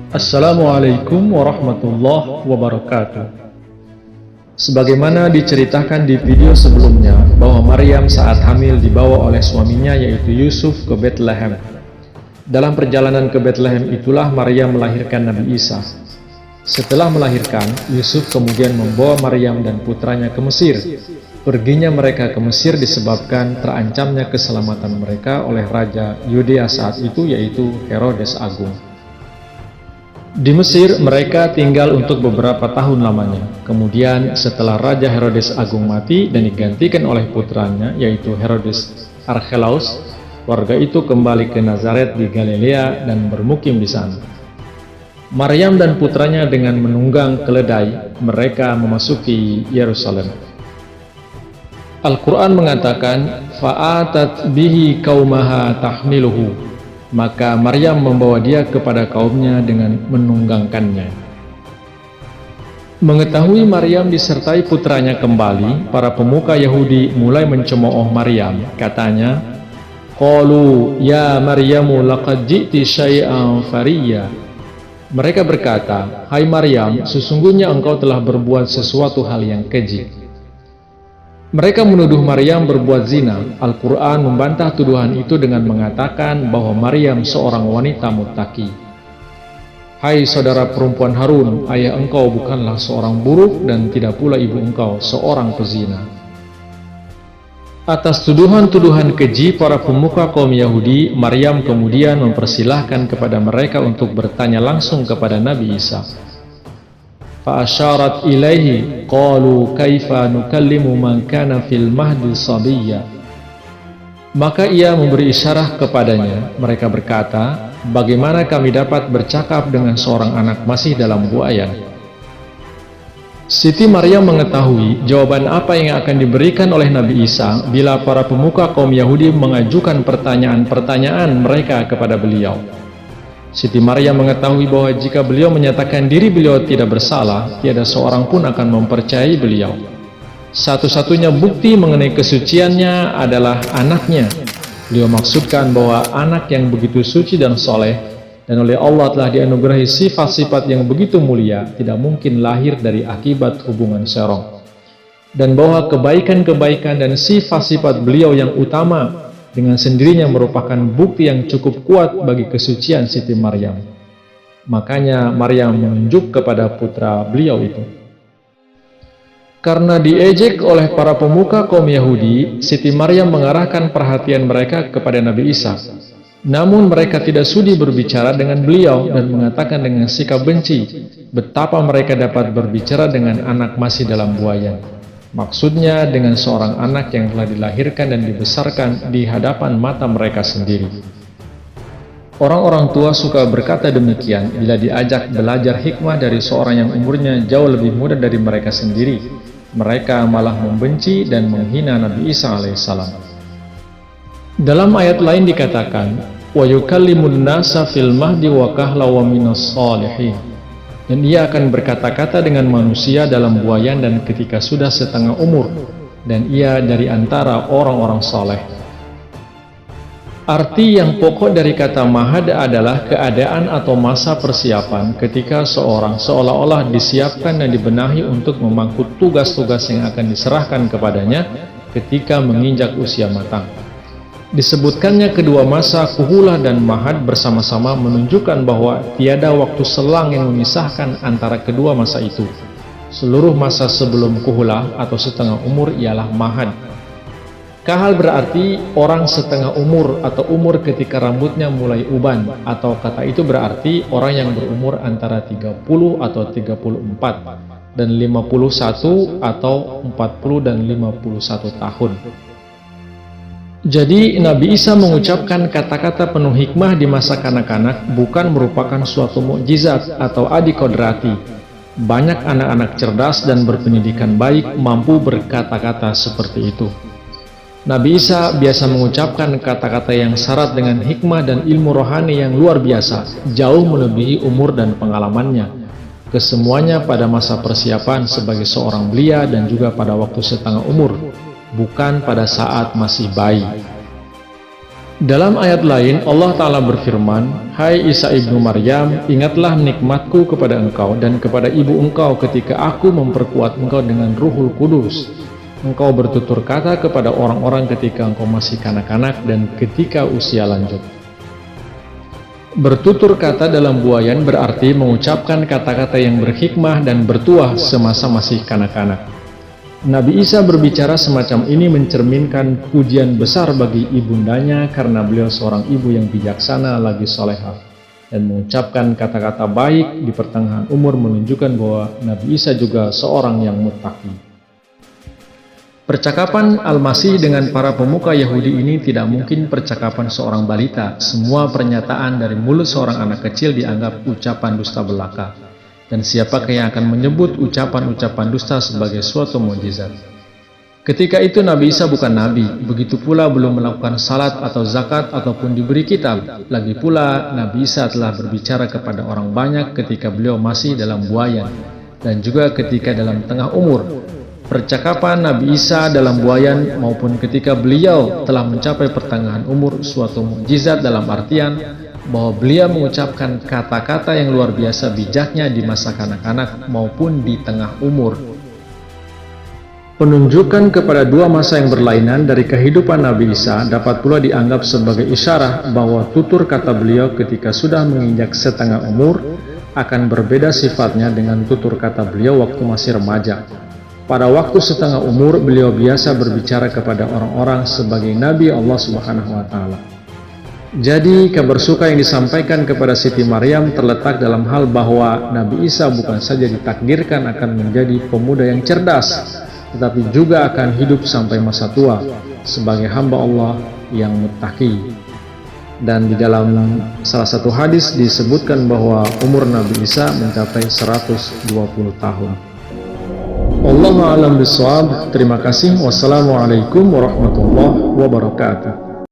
Assalamualaikum warahmatullahi wabarakatuh. Sebagaimana diceritakan di video sebelumnya bahwa Maryam saat hamil dibawa oleh suaminya yaitu Yusuf ke Bethlehem. Dalam perjalanan ke Bethlehem itulah Maryam melahirkan Nabi Isa. Setelah melahirkan, Yusuf kemudian membawa Maryam dan putranya ke Mesir. Perginya mereka ke Mesir disebabkan terancamnya keselamatan mereka oleh Raja Yudea saat itu yaitu Herodes Agung. Di Mesir, mereka tinggal untuk beberapa tahun lamanya. Kemudian, setelah Raja Herodes Agung mati dan digantikan oleh putranya, yaitu Herodes Archelaus, warga itu kembali ke Nazaret di Galilea dan bermukim di sana. Maryam dan putranya dengan menunggang keledai, mereka memasuki Yerusalem. Al-Quran mengatakan, "Fa'atat bihi qaumaha tahmiluhu." Maka Maryam membawa dia kepada kaumnya dengan menunggangkannya. Mengetahui Maryam disertai putranya kembali, para pemuka Yahudi mulai mencemooh Maryam. Katanya, "Qalu ya Maryamu laqad ji'ti syai'an fariyya." Mereka berkata, "Hai Maryam, sesungguhnya engkau telah berbuat sesuatu hal yang keji." Mereka menuduh Maryam berbuat zina. Al-Quran membantah tuduhan itu dengan mengatakan bahwa Maryam seorang wanita muttaqi. Hai saudara perempuan Harun, ayah engkau bukanlah seorang buruk dan tidak pula ibu engkau seorang pezina. Atas tuduhan-tuduhan keji para pemuka kaum Yahudi, Maryam kemudian mempersilahkan kepada mereka untuk bertanya langsung kepada Nabi Isa. Fa'asyarat ilaihi qalu kaifa nukallimu man kana fil mahdi sabiyya. Maka ia memberi isyarat kepadanya. Mereka berkata, bagaimana kami dapat bercakap dengan seorang anak masih dalam buayan? Siti Maryam mengetahui jawaban apa yang akan diberikan oleh Nabi Isa bila para pemuka kaum Yahudi mengajukan pertanyaan-pertanyaan mereka kepada beliau. Siti Maryam mengetahui bahwa jika beliau menyatakan diri beliau tidak bersalah, tiada seorang pun akan mempercayai beliau. Satu-satunya bukti mengenai kesuciannya adalah anaknya. Beliau maksudkan bahwa anak yang begitu suci dan soleh, dan oleh Allah telah dianugerahi sifat-sifat yang begitu mulia, tidak mungkin lahir dari akibat hubungan serong. Dan bahwa kebaikan-kebaikan dan sifat-sifat beliau yang utama dengan sendirinya merupakan bukti yang cukup kuat bagi kesucian Siti Maryam. Makanya Maryam menunjuk kepada putra beliau itu. Karena diejek oleh para pemuka kaum Yahudi, Siti Maryam mengarahkan perhatian mereka kepada Nabi Isa. Namun mereka tidak sudi berbicara dengan beliau dan mengatakan dengan sikap benci, betapa mereka dapat berbicara dengan anak masih dalam buayan. Maksudnya dengan seorang anak yang telah dilahirkan dan dibesarkan di hadapan mata mereka sendiri. Orang-orang tua suka berkata demikian bila diajak belajar hikmah dari seorang yang umurnya jauh lebih muda dari mereka sendiri. Mereka malah membenci dan menghina Nabi Isa alaihissalam. Dalam ayat lain dikatakan, "Wa yukallimun nasa fil mahdi wa kahla wa minas shalihin." Dan ia akan berkata-kata dengan manusia dalam buayan dan ketika sudah setengah umur, dan ia dari antara orang-orang saleh. Arti yang pokok dari kata mahad adalah keadaan atau masa persiapan ketika seorang seolah-olah disiapkan dan dibenahi untuk memangku tugas-tugas yang akan diserahkan kepadanya ketika menginjak usia matang. Disebutkannya kedua masa kuhulah dan mahad bersama-sama menunjukkan bahwa tiada waktu selang yang memisahkan antara kedua masa itu. Seluruh masa sebelum kuhulah atau setengah umur ialah mahad. Kahal berarti orang setengah umur atau umur ketika rambutnya mulai uban, atau kata itu berarti orang yang berumur antara 30 atau 34 dan 51 atau 40 dan 51 tahun. Jadi Nabi Isa mengucapkan kata-kata penuh hikmah di masa kanak-kanak bukan merupakan suatu mukjizat atau adi kodrati. Banyak anak-anak cerdas dan berpendidikan baik mampu berkata-kata seperti itu. Nabi Isa biasa mengucapkan kata-kata yang syarat dengan hikmah dan ilmu rohani yang luar biasa, jauh melebihi umur dan pengalamannya. Kesemuanya pada masa persiapan sebagai seorang belia dan juga pada waktu setengah umur, bukan pada saat masih bayi. Dalam ayat lain, Allah Ta'ala berfirman, "Hai Isa ibnu Maryam, ingatlah nikmatku kepada engkau dan kepada ibu engkau ketika aku memperkuat engkau dengan Ruhul Kudus. Engkau bertutur kata kepada orang-orang ketika engkau masih kanak-kanak dan ketika usia lanjut." Bertutur kata dalam buayan berarti mengucapkan kata-kata yang berhikmah dan bertuah semasa masih kanak-kanak. Nabi Isa berbicara semacam ini mencerminkan pujian besar bagi ibundanya karena beliau seorang ibu yang bijaksana lagi solehah, dan mengucapkan kata-kata baik di pertengahan umur menunjukkan bahwa Nabi Isa juga seorang yang muttaqi. Percakapan Al-Masih dengan para pemuka Yahudi ini tidak mungkin percakapan seorang balita. Semua pernyataan dari mulut seorang anak kecil dianggap ucapan dusta belaka. Dan siapakah yang akan menyebut ucapan-ucapan dusta sebagai suatu mukjizat? Ketika itu Nabi Isa bukan nabi, begitu pula belum melakukan salat atau zakat ataupun diberi kitab. Lagi pula Nabi Isa telah berbicara kepada orang banyak ketika beliau masih dalam buayan, dan juga ketika dalam tengah umur. Percakapan Nabi Isa dalam buayan maupun ketika beliau telah mencapai pertengahan umur suatu mukjizat dalam artian bahwa beliau mengucapkan kata-kata yang luar biasa bijaknya di masa kanak-kanak maupun di tengah umur. Penunjukan kepada dua masa yang berlainan dari kehidupan Nabi Isa dapat pula dianggap sebagai isyarat bahwa tutur kata beliau ketika sudah menginjak setengah umur akan berbeda sifatnya dengan tutur kata beliau waktu masih remaja. Pada waktu setengah umur, beliau biasa berbicara kepada orang-orang sebagai Nabi Allah Subhanahu wa Ta'ala. Jadi, kabar suka yang disampaikan kepada Siti Maryam terletak dalam hal bahwa Nabi Isa bukan saja ditakdirkan akan menjadi pemuda yang cerdas, tetapi juga akan hidup sampai masa tua sebagai hamba Allah yang muttaqi. Dan di dalam salah satu hadis disebutkan bahwa umur Nabi Isa mencapai 120 tahun. Wallahu a'lam bishawab. Terima kasih. Wassalamualaikum warahmatullahi wabarakatuh.